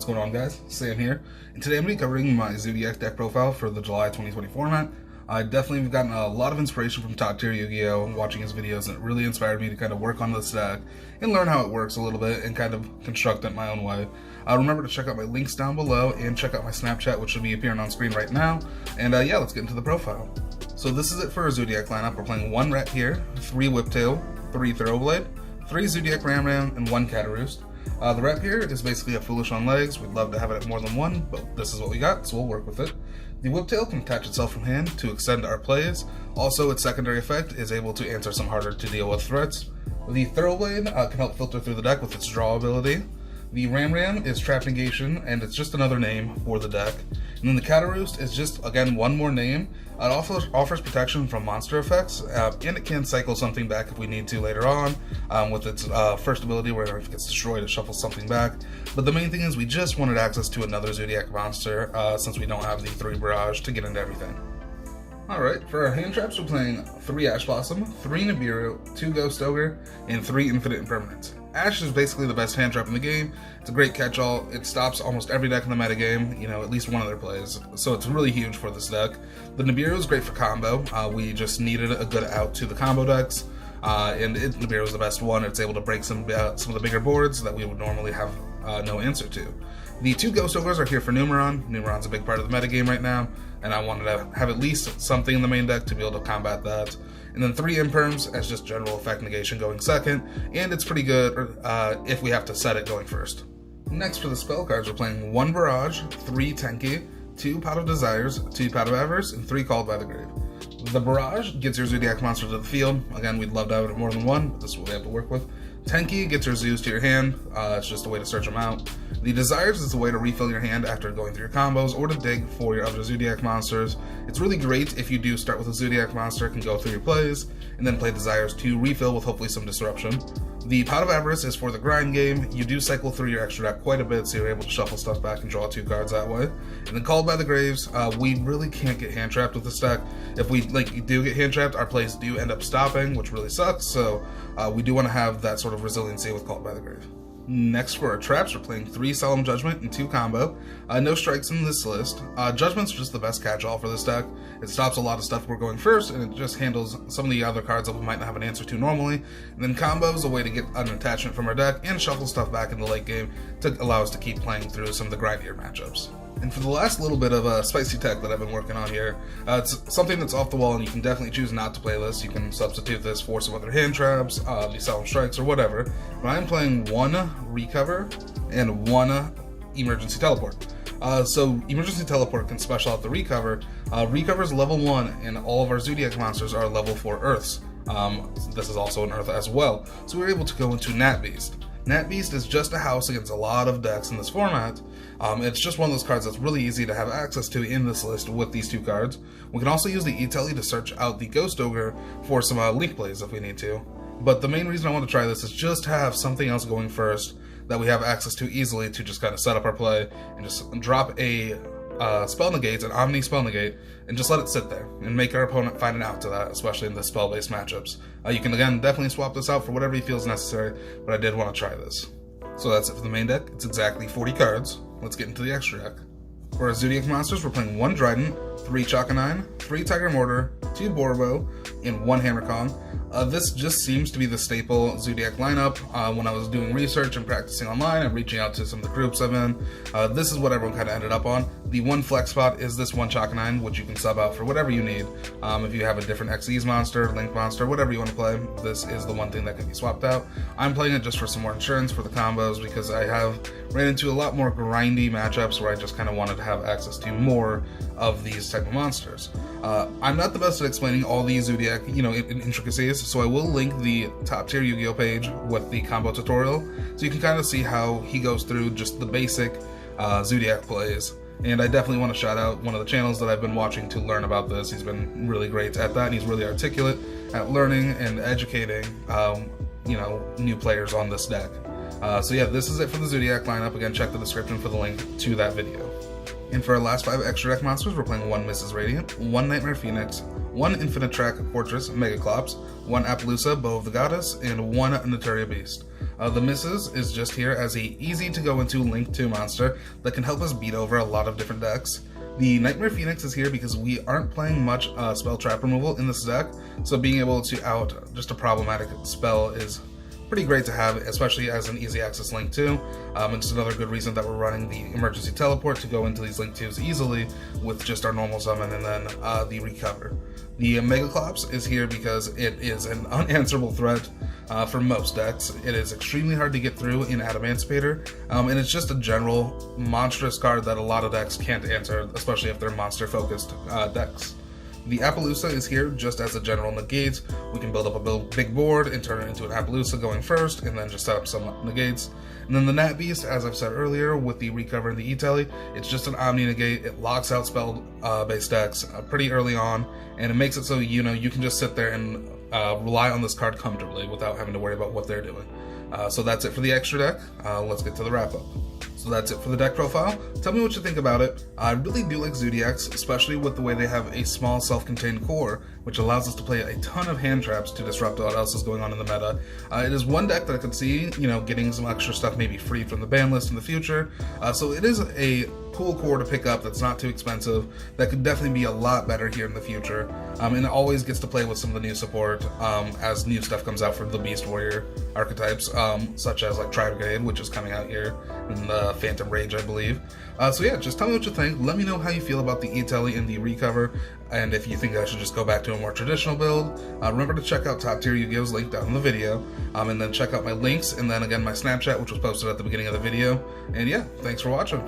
What's going on, guys? Sam here, and today I'm going to be covering my Zoodiac deck profile for the July 2020 format. I definitely have gotten a lot of inspiration from top tier Yu-Gi-Oh! Watching his videos, and it really inspired me to kind of work on this deck and learn how it works a little bit and kind of construct it my own way. Remember to check out my links down below and check out my Snapchat, which should be appearing on screen right now. And yeah, let's get into the profile. So this is it for our Zoodiac lineup. We're playing 1 Rat here, 3 Whiptail, 3 Thoroughblade, 3 Zoodiac Ram, and 1 Cataroost. The Rat here is basically a Foolish on legs. We'd love to have it at more than 1, but this is what we got, so we'll work with it. The Whiptail can attach itself from hand to extend our plays. Also, its secondary effect is able to answer some harder to deal with threats. The Thoroughblade can help filter through the deck with its draw ability. The Ram is trap negation, and it's just another name for the deck. And then the Cataroost is just, again, one more name. It offers protection from monster effects, and it can cycle something back if we need to later on, with its first ability where if it gets destroyed, it shuffles something back. But the main thing is we just wanted access to another Zoodiac monster, since we don't have the 3 Barrage to get into everything. Alright, for our hand traps, we're playing 3 Ash Blossom, 3 Nibiru, 2 Ghost Ogre, and 3 Infinite Impermanence. Ash is basically the best hand trap in the game. It's a great catch-all. It stops almost every deck in the metagame, at least one of their plays. So it's really huge for this deck. The Nibiru is great for combo. We just needed a good out to the combo decks. Nibiru is the best one. It's able to break some of the bigger boards that we would normally have no answer to. The 2 Ghost Ogres are here for Numeron. Numeron's a big part of the metagame right now, and I wanted to have at least something in the main deck to be able to combat that. And then 3 Imperms as just general effect negation going second, and it's pretty good if we have to set it going first. Next for the spell cards, we're playing 1 Barrage, 3 Tenki, 2 Pot of Desires, 2 Pot of Avarice, and 3 Called by the Grave. The Barrage gets your Zoodiac monster to the field. Again, we'd love to have it more than 1, but this is what we have to work with. Tenki gets your Zoos to your hand. It's just a way to search them out. The Desires is a way to refill your hand after going through your combos or to dig for your other Zoodiac monsters. It's really great if you do start with a Zoodiac monster, can go through your plays, and then play Desires to refill with hopefully some disruption. The Pot of Avarice is for the grind game. You do cycle through your extra deck quite a bit, so you're able to shuffle stuff back and draw 2 cards that way. And then Called by the Graves, we really can't get hand trapped with this deck. If we do get hand trapped, our plays do end up stopping, which really sucks, so we do want to have that sort of resiliency with Called by the Grave. Next for our traps, we're playing 3 Solemn Judgment and 2 Combo. No strikes in this list. Judgment's just the best catch-all for this deck. It stops a lot of stuff we're going first, and it just handles some of the other cards that we might not have an answer to normally. And then Combo is a way to get an attachment from our deck and shuffle stuff back in the late game to allow us to keep playing through some of the grindier matchups. And for the last little bit of spicy tech that I've been working on here, it's something that's off the wall, and you can definitely choose not to play this. You can substitute this for some other hand traps, the Solemn Strikes, or whatever. But I'm playing 1 Recover and 1 Emergency Teleport. So Emergency Teleport can special out the Recover. Recover is level 1, and all of our Zoodiac monsters are level 4 Earths. This is also an Earth as well. So we're able to go into Nat Beast. Nat Beast is just a house against a lot of decks in this format. It's just one of those cards that's really easy to have access to in this list with these 2 cards. We can also use the E-Telly to search out the Ghost Ogre for some link plays if we need to. But the main reason I want to try this is just have something else going first that we have access to easily to just kind of set up our play and just drop a Spell Negate, an Omni Spell Negate, and just let it sit there and make our opponent find an out to that, especially in the spell-based matchups. You can, again, definitely swap this out for whatever he feels necessary, but I did want to try this. So that's it for the main deck. It's exactly 40 cards. Let's get into the extra deck. For our Zoodiac monsters, we're playing 1 Dryden, 3 Chakanine, 3 Tiger Mortar, 2 Borbo, and 1 Hammer Kong. This just seems to be the staple Zoodiac lineup. When I was doing research and practicing online and reaching out to some of the groups I'm in, this is what everyone kind of ended up on. The 1 flex spot is this 1 Chakanine, which you can sub out for whatever you need. If you have a different Xyz monster, Link monster, whatever you want to play, this is the one thing that can be swapped out. I'm playing it just for some more insurance for the combos because I have ran into a lot more grindy matchups where I just kind of wanted to have access to more of these type of monsters. I'm not the best at explaining all these Zoodiac, intricacies, so I will link the top tier Yu-Gi-Oh page with the combo tutorial, so you can kind of see how he goes through just the basic Zoodiac plays. And I definitely want to shout out one of the channels that I've been watching to learn about this. He's been really great at that, and he's really articulate at learning and educating, new players on this deck. So yeah, this is it for the Zoodiac lineup. Again, check the description for the link to that video. And for our last 5 extra deck monsters, we're playing 1 Mrs. Radiant, 1 Nightmare Phoenix, 1 Infinite Track Fortress Megaclops, 1 Appaloosa Bow of the Goddess, and 1 Naturia Beast. The misses is just here as a easy to go into Link 2 monster that can help us beat over a lot of different decks. The Nightmare Phoenix is here because we aren't playing much spell trap removal in this deck, so being able to out just a problematic spell is pretty great to have, especially as an easy access Link 2. It's another good reason that we're running the emergency teleport to go into these Link 2s easily with just our normal summon and then the recover. The Megaclops is here because it is an unanswerable threat for most decks. It is extremely hard to get through in Adamancipator, and it's just a general monstrous card that a lot of decks can't answer, especially if they're monster focused decks. The Appaloosa is here just as a general negate. We can build up a big board and turn it into an Appaloosa going first, and then just set up some negates. And then the Nat Beast, as I've said earlier, with the recover and the E-Tele, it's just an Omni negate. It locks out spell-based decks pretty early on, and it makes it so you can just sit there and rely on this card comfortably without having to worry about what they're doing. So that's it for the extra deck. Let's get to the wrap-up. So that's it for the deck profile. Tell me what you think about it. I really do like Zoodiacs, especially with the way they have a small self-contained core, which allows us to play a ton of hand traps to disrupt what else is going on in the meta. It is one deck that I could see, getting some extra stuff maybe free from the ban list in the future. So it is a cool core to pick up that's not too expensive, that could definitely be a lot better here in the future. And it always gets to play with some of the new support as new stuff comes out for the Beast Warrior archetypes, such as like Tri-Brigade, which is coming out here, and the Phantom Rage, I believe. So yeah, just tell me what you think. Let me know how you feel about the E-Tele and the recover, and if you think I should just go back to a more traditional build. Remember to check out Top Tier Yu-Gi-Oh's link down in the video, and then check out my links, and then again my Snapchat, which was posted at the beginning of the video. And yeah, thanks for watching.